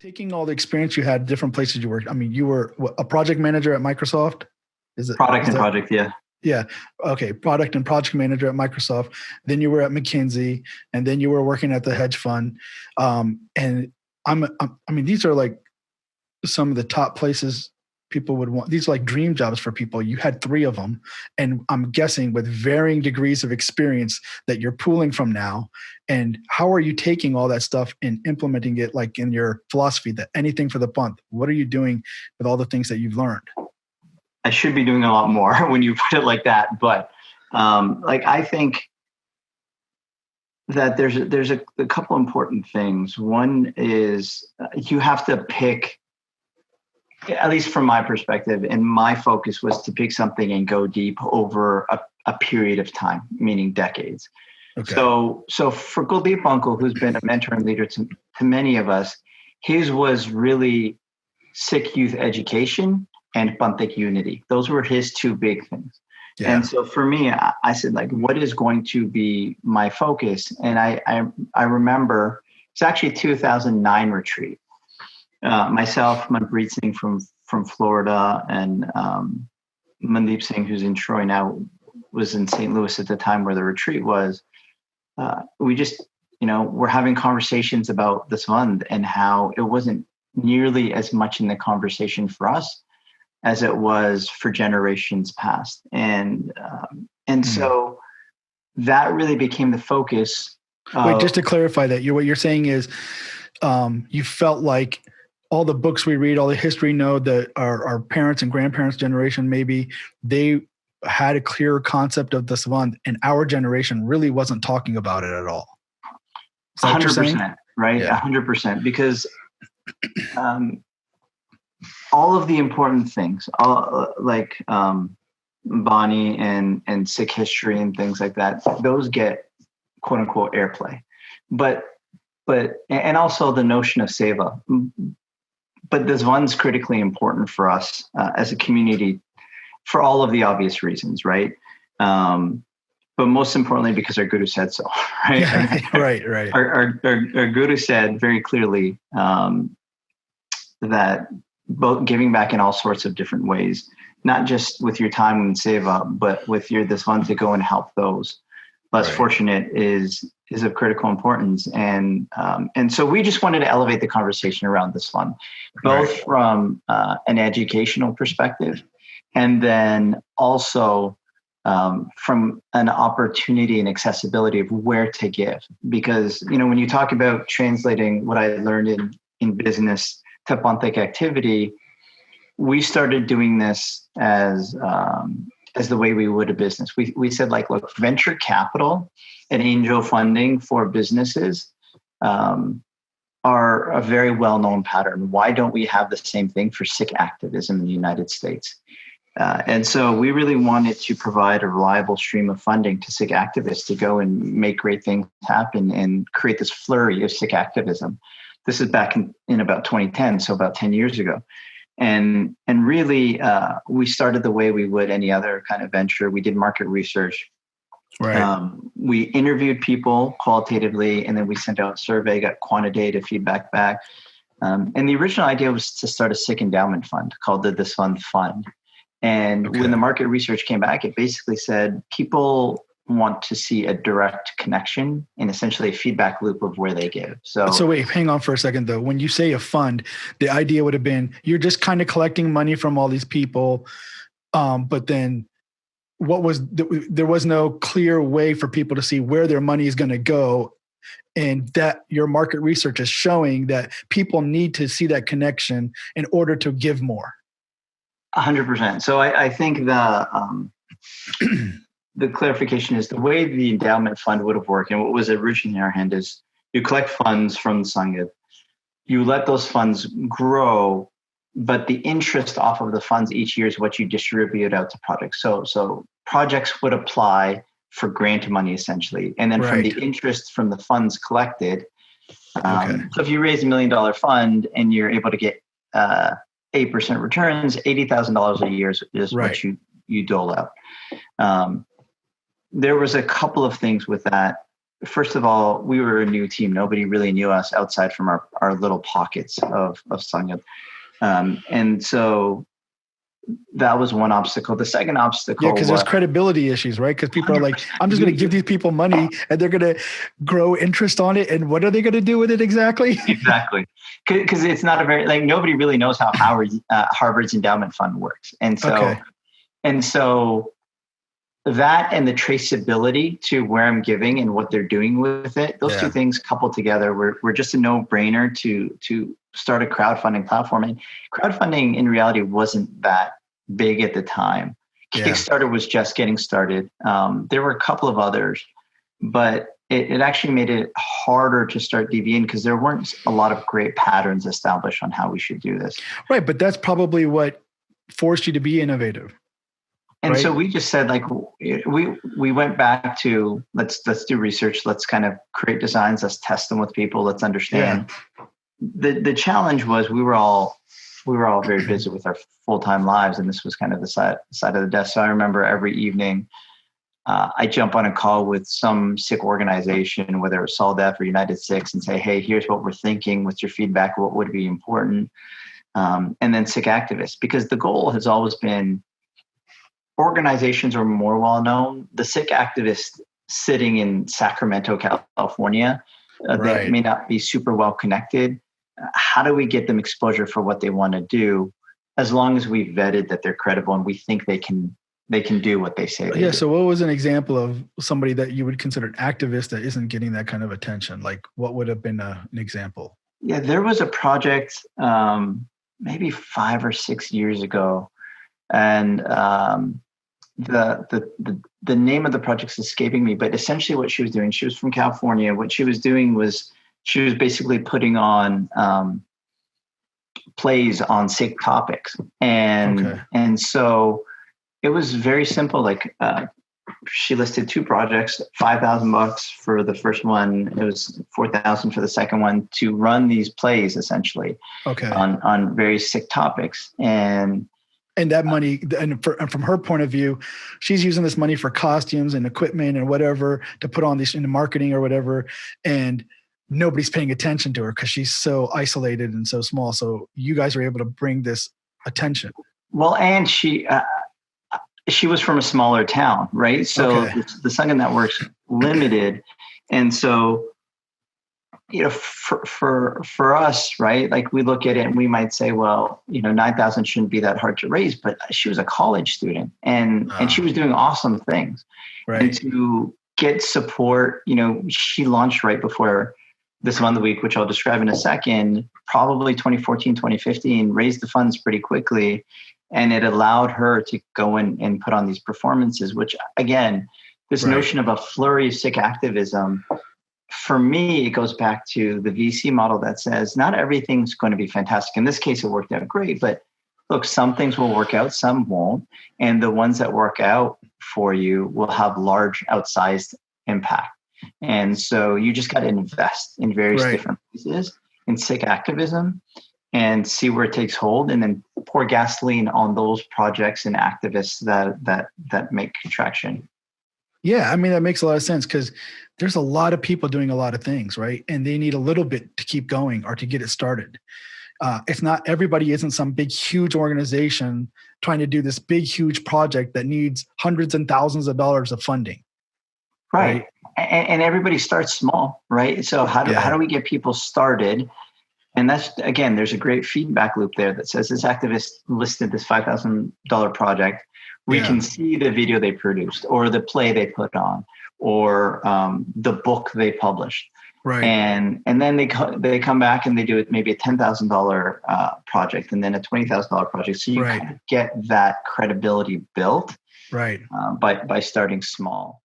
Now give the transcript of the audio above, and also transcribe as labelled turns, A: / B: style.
A: Taking all the experience you had, different places you worked. I mean, you were a project manager at Microsoft.
B: Project, yeah.
A: Yeah. Okay. Product and project manager at Microsoft. Then you were at McKinsey, and then you were working at the hedge fund. And I mean, these are like some of the top places people would want. These are like dream jobs for people. You had 3 of them. And I'm guessing with varying degrees of experience that you're pooling from now. And how are you taking all that stuff and implementing it like in your philosophy that anything for the Panth? What are you doing with all the things that you've learned?
B: I should be doing a lot more when you put it like that. But I think that there's a couple important things. One is you have to pick, at least from my perspective, and my focus was to pick something and go deep over a period of time, meaning decades. Okay. So for Kuldeep Uncle, who's been a mentor and leader to many of us, his was really Sikh youth education and Panthic unity. Those were his 2 big things. Yeah. And so for me, I said, like, what is going to be my focus? And I remember it's actually a 2009 retreat. Myself, Manpreet Singh from Florida, and Mandeep Singh, who's in Troy now, was in St. Louis at the time where the retreat was. We just, we're having conversations about Dasvandh and how it wasn't nearly as much in the conversation for us as it was for generations past. And so that really became the focus.
A: Wait, just to clarify that, what you're saying is you felt like all the books we read, all the history know that our parents and grandparents' generation, maybe they had a clear concept of Dasvandh, and our generation really wasn't talking about it at all.
B: 100%, right? Yeah. 100%, because all of the important things, like Bani and Sikh history and things like that, those get quote unquote airplay, but and also the notion of seva. But Dasvandh's critically important for us as a community for all of the obvious reasons, right? But most importantly, because our Guru said so, right?
A: Yeah, right.
B: Our Guru said very clearly that both giving back in all sorts of different ways, not just with your time and seva, but with your Dasvandh to go and help those less fortunate is of critical importance. And so we just wanted to elevate the conversation around Dasvandh, both from an educational perspective, and then also from an opportunity and accessibility of where to give. Because, when you talk about translating what I learned in business to Panthic activity, we started doing this as the way we would a business. We said, like, look, venture capital and angel funding for businesses are a very well-known pattern. Why don't we have the same thing for Sikh activism in the United States? And so we really wanted to provide a reliable stream of funding to Sikh activists to go and make great things happen and create this flurry of Sikh activism. This is back in about 2010, so about 10 years ago. And really, we started the way we would any other kind of venture. We did market research. Right. We interviewed people qualitatively, and then we sent out a survey, got quantitative feedback back. And the original idea was to start a Sikh endowment fund called the Dasvandh Fund. And when the market research came back, it basically said people want to see a direct connection and essentially a feedback loop of where they give. So
A: wait, hang on for a second though. When you say a fund, the idea would have been you're just kind of collecting money from all these people, but then there was no clear way for people to see where their money is going to go, and that your market research is showing that people need to see that connection in order to give more.
B: 100%. So I think the clarification is the way the endowment fund would have worked, and what was originally in our hand is you collect funds from the Sangha, you let those funds grow, but the interest off of the funds each year is what you distribute out to projects. So projects would apply for grant money essentially, and then from the interest from the funds collected. So if you raise $1 million fund and you're able to get 8% returns, $80,000 a year is what you dole out. There was a couple of things with that first of all, we were a new team. Nobody really knew us outside from our little pockets of Sangha. And so that was one obstacle. The second obstacle,
A: yeah, because there's credibility issues, right? Because people are like, I'm just going to give these people money and they're going to grow interest on it. And what are they going to do with it exactly?
B: Exactly. Because it's not a very, like, nobody really knows how Harvard's endowment fund works. And so that and the traceability to where I'm giving and what they're doing with it, those two things coupled together were just a no-brainer to start a crowdfunding platform. And crowdfunding in reality wasn't that big at the time. Kickstarter was just getting started. There were a couple of others, but it actually made it harder to start DVN because there weren't a lot of great patterns established on how we should do this.
A: Right, but that's probably what forced you to be innovative.
B: And so we just said, like, we went back to let's do research. Let's kind of create designs. Let's test them with people. Let's understand. Yeah. The challenge was we were all very busy with our full-time lives, and this was kind of the side of the desk. So I remember every evening I jump on a call with some Sikh organization, whether it was SolDef or United Sikhs, and say, hey, here's what we're thinking. What's your feedback? What would be important? And then Sikh activists, because the goal has always been, organizations are more well-known. The Sikh activists sitting in Sacramento, California, they may not be super well connected. How do we get them exposure for what they want to do, as long as we've vetted that they're credible and we think they can do what they say they do?
A: So what was an example of somebody that you would consider an activist that isn't getting that kind of attention? Like, what would have been an example? Yeah,
B: there was a project maybe 5 or 6 years ago, and the name of the project is escaping me, but essentially what she was doing, she was from California. What she was doing was she was basically putting on plays on Sikh topics. And so it was very simple. Like she listed 2 projects, $5,000 for the first one. It was $4,000 for the second one, to run these plays essentially on various Sikh topics. And that money, and from her point of view, she's using this money for costumes and equipment and whatever to put on these into marketing or whatever. And nobody's paying attention to her because she's so isolated and so small. So you guys are able to bring this attention. Well, and she was from a smaller town, right? So the Sangha Network's limited. And so, you know, for us, right? Like, we look at it and we might say, well, you know, 9,000 shouldn't be that hard to raise, but she was a college student and she was doing awesome things. Right. And to get support, you know, she launched right before this One the Week, which I'll describe in a second, probably 2014, 2015, raised the funds pretty quickly. And it allowed her to go in and put on these performances, which, again, this notion of a flurry of Sikh activism, for me, it goes back to the VC model that says not everything's going to be fantastic. In this case, it worked out great, but look, some things will work out, some won't. And the ones that work out for you will have large outsized impact. And so you just got to invest in various different pieces in Sikh activism and see where it takes hold, and then pour gasoline on those projects and activists that make traction. Yeah, I mean, that makes a lot of sense, because there's a lot of people doing a lot of things, right? And they need a little bit to keep going or to get it started. It's not, everybody isn't some big, huge organization trying to do this big, huge project that needs hundreds and thousands of dollars of funding. Right. And everybody starts small, right? So how do we get people started? And that's, again, there's a great feedback loop there that says this activist listed this $5,000 project. We can see the video they produced, or the play they put on, or the book they published. Right. And then they come back and they do it, maybe a $10,000 project, and then a $20,000 project. So you kind of get that credibility built by starting small.